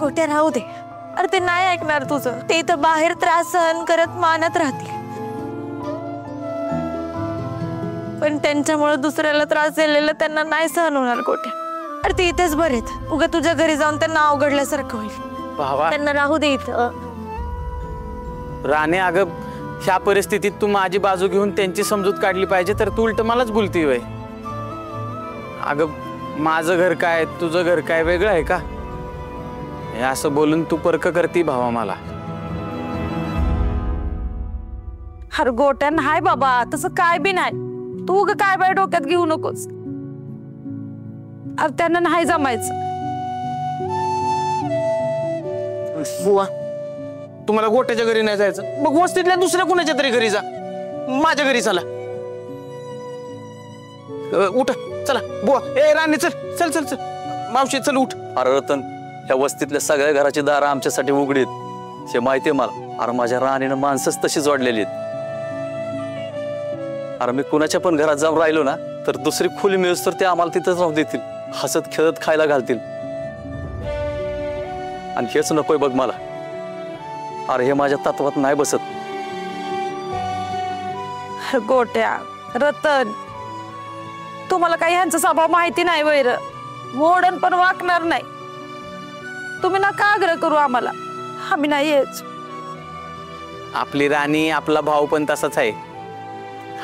गोट्या राहू दे. अरे ते नाही ऐकणार तुझं. ते तर बाहेर त्रास सहन करत मानत राहतील, पण त्यांच्यामुळे दुसऱ्याला त्रास दिलेला त्यांना नाही सहन होणार गोट्या. अरे ते इथेच बरेत. उगा तुझ्या घरी जाऊन त्यांना अवघडल्यासारखं होईल. भावा त्यांना राहू दे इथं. राणे, अगं ह्या परिस्थितीत तू माझी बाजू घेऊन त्यांची समजूत काढली पाहिजे, तर तू उलट मलाच बोलती वय. अगं माझं घर काय तुझं घर काय वेगळं आहे का? हे असं बोलून तू परक करती भावा मला. अरे गोट्या नाही बाबा, तसं काय बी नाही. तू काय बाय डोक्यात घेऊ नकोस. अरे त्यांना नाही जमायचं. बुवा, तुम्हाला गोट्याच्या घरी नाही जायचं, मग वस्तीतल्या दुसऱ्या कुणाच्या तरी घरी जा. माझ्या घरी चला. उठ चला. बुवा, ए राणी चल चल चल चल. मावशी चल उठ. अरे रतन, ह्या वस्तीतल्या सगळ्या घराची दारं आमच्यासाठी उघडीत हे माहितीये मला. अरे माझ्या राणीनं माणसंच तशी जोडलेली आहेत. अरे मी कुणाच्या पण घरात जाऊन राहिलो ना, तर दुसरी खोली मिळूस तर ते आम्हाला तिथंच राहून देतील, हसत खेळत खायला घालतील. आणि हेच नकोय बघ मला. अरे हे माझ्या तत्वात नाही बसत. गोट्या, रतन, तुम्हाला काही ह्यांचा स्वभाव माहिती नाही वैर. मोडन पण वाकणार नाही. तुम्ही नका आग्रह करू आम्हाला, आम्ही नाही येच. आपली राणी आपला भाऊ पण तसाच आहे.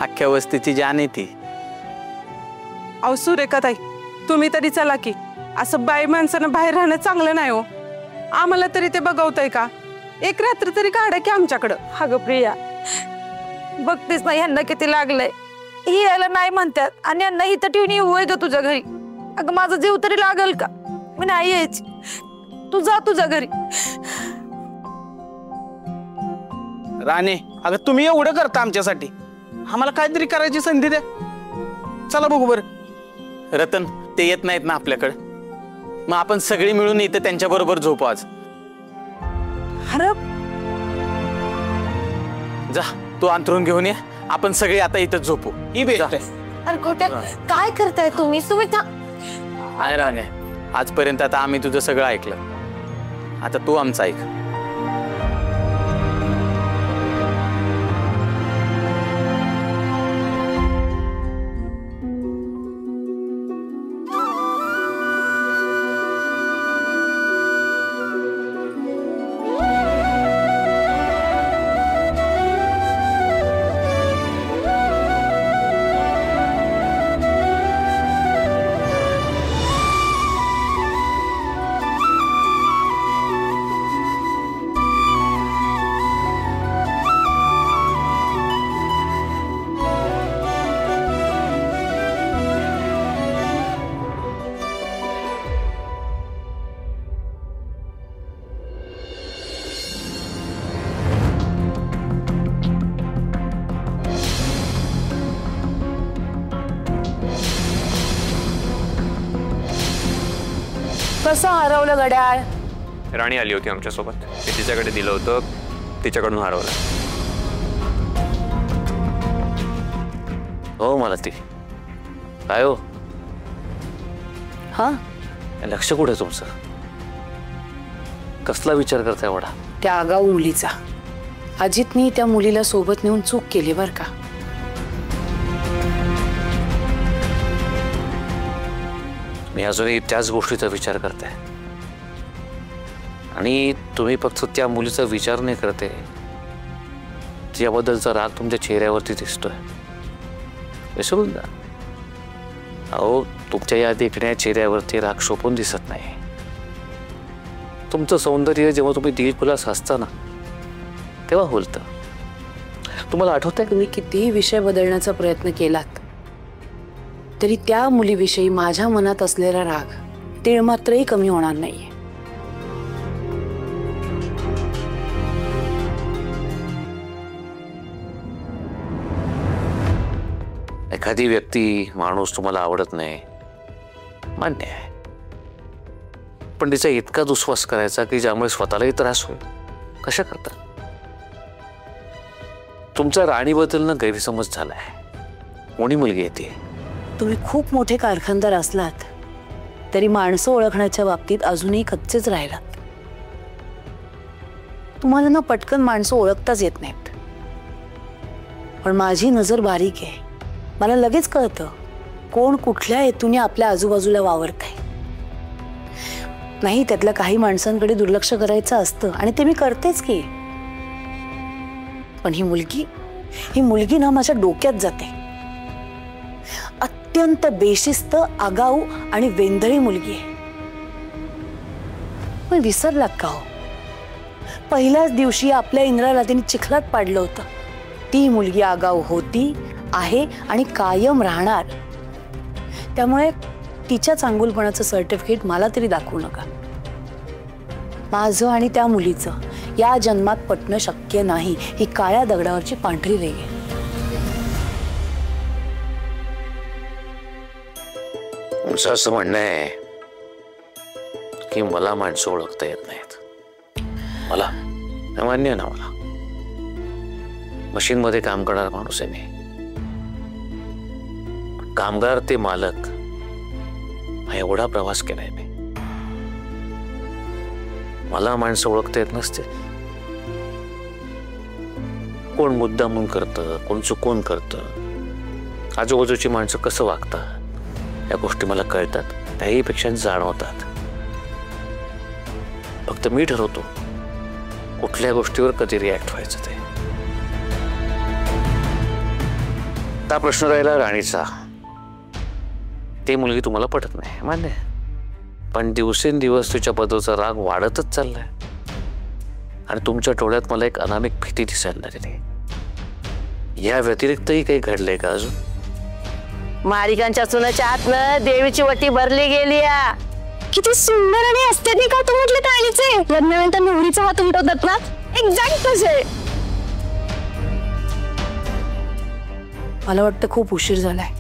अख्ख्या वस्तीची जान आहे ती. अहो सुरेखाताई, तुम्ही तरी चला की. असं बाई माणसानं बाहेर राहणं चांगलं नाही हो. आम्हाला तरी ते बघवतंय का? एक रात्र तरी काढा की आमच्याकडं. अगं प्रिया, बघतेस ना ह्यांना किती लागलंय. ही यायला नाही म्हणतात आणि यांना इथं ठेवून येऊ ग तुझ्या घरी. अगं माझा जीव तरी लागल का? मी नाही यायची. तू जा तुझ्या घरी. राणे, अगं तुम्ही एवढं करता आमच्यासाठी, आम्हाला काहीतरी करायची संधी द्या. चला बघू बरं. रतन, ते येत नाहीत ना आपल्याकडे, मग आपण सगळी मिळून इथं त्यांच्या बरोबर झोपू आज. अरे जा, तू अंथरून घेऊन ये. आपण सगळे आता इथं झोपू. ही बेस्ट आहे. अरे गोट्या, काय करताय तुम्ही? तुम्ही आहे राणे, आजपर्यंत आता आम्ही तुझं सगळं ऐकलं. आता तू आमचं ऐक. कसं हरवलं घड्याळ? राणी आली होती आमच्यासोबत. मी तिच्याकडे दिलं होतं, तिच्याकडून हरवलं. हो मला ती काय हो. हा, लक्ष कुठे तुमचं? कसला विचार करताय एवढा? त्या आगाऊ मुलीचा. अजितनी त्या मुलीला सोबत नेऊन चूक केली बर का. मी अजूनही त्याच गोष्टीचा विचार करते. आणि तुम्ही फक्त त्या मुलीचा विचार नाही करते, तिच्याबद्दलचा राग तुमच्या चेहऱ्यावरती दिसतोय. विसरून जा. अहो, तुमच्या या देखण्या चेहऱ्यावरती राग शोभून दिसत नाही. तुमचं सौंदर्य जेव्हा तुम्ही दिलखुलास हसता ना, तेव्हा बोलतं. तुम्हाला आठवतंय तुम्ही कितीही विषय बदलण्याचा प्रयत्न केलात तरी त्या मुलीविषयी माझ्या मनात असलेला राग तीळ मात्रही कमी होणार नाहीये. एखादी व्यक्ती माणूस तुम्हाला आवडत नाही, मान्य आहे, पण तिचा इतका दुस्वास करायचा की ज्यामुळे स्वतःलाही त्रास होईल, कशा करता? तुमचा राणीबद्दल गैरसमज झालाय. कोणी मुलगी येते. तुम्ही खूप मोठे कारखानदार असलात तरी माणसं ओळखण्याच्या बाबतीत अजूनही कच्चेच राहिलात. तुम्हाला ना पटकन माणसं ओळखताच येत नाहीत, पण माझी नजर बारीक आहे. मला लगेच कळतं कोण कुठल्या हेतूने आपल्या आजूबाजूला वावरत आहे. नाही, त्यातल्या काही माणसांकडे दुर्लक्ष करायचं असतं आणि ते मी करतेच की. पण ही मुलगी ना माझ्या डोक्यात जाते. अत्यंत बेशिस्त, आगाऊ आणि वेंधळी मुलगी आहे. पण विसरलात का हो, पहिल्याच दिवशी आपल्या इंद्राला तिने चिखलात पाडलं होतं. ती मुलगी आगाऊ होती, आहे आणि कायम राहणार. त्यामुळे तिच्या चांगुलपणाचं सर्टिफिकेट मला तरी दाखवू नका. माझं आणि त्या मुलीचं या जन्मात पटणं शक्य नाही. ही काळ्या दगडावरची पांढरी रेघ आहे. तुमचं असं म्हणणं आहे की मला माणसं ओळखता येत नाहीत. मला मान्य आहे ना, मला मशीनमध्ये काम करणारा माणूस आहे मी. कामगार ते मालक हा एवढा प्रवास केलाय मी. मला माणसं ओळखता येत नसते. कोण मुद्दामून करतं, कोण चुकून करतं, आजूबाजूची माणसं कसं वागतात या गोष्टी मला कळतात, त्याहीपेक्षा जाणवतात. फक्त मी ठरवतो कुठल्या गोष्टीवर कधी रिॲक्ट व्हायचं ते. आता प्रश्न राहिला राणीचा. ती मुलगी तुम्हाला पटत नाही, मान्य आहे. पण दिवसेंदिवस तिच्या बद्दलचा राग वाढतच चाललाय आणि तुमच्या डोळ्यात मला एक अनामिक भीती दिसायला लागली. या व्यतिरिक्तही काही घडलंय का अजून? मारिकांच्या सुनाच्या आतनं देवीची वटी भरली गेली. किती सुंदर आणि अस्थेटिक हात उमटले ताईचे. लग्नानंतर नवरीचा हात उमटवतात ना, एक्झॅक्ट तसे. मला वाटतं खूप उशीर झालाय,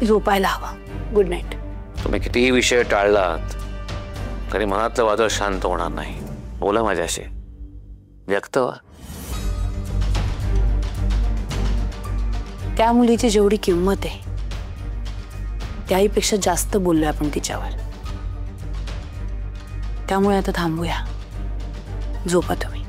झोपायला हवा. Good night. तुम्ही कितीही विषय टाळलात तरी मनातलं वादळ शांत होणार नाही. बोला माझ्याशी, व्यक्त व्हा. त्या मुलीची जेवढी किंमत आहे त्याहीपेक्षा जास्त बोललोय आपण तिच्यावर. त्यामुळे आता थांबूया. झोपा तुम्ही.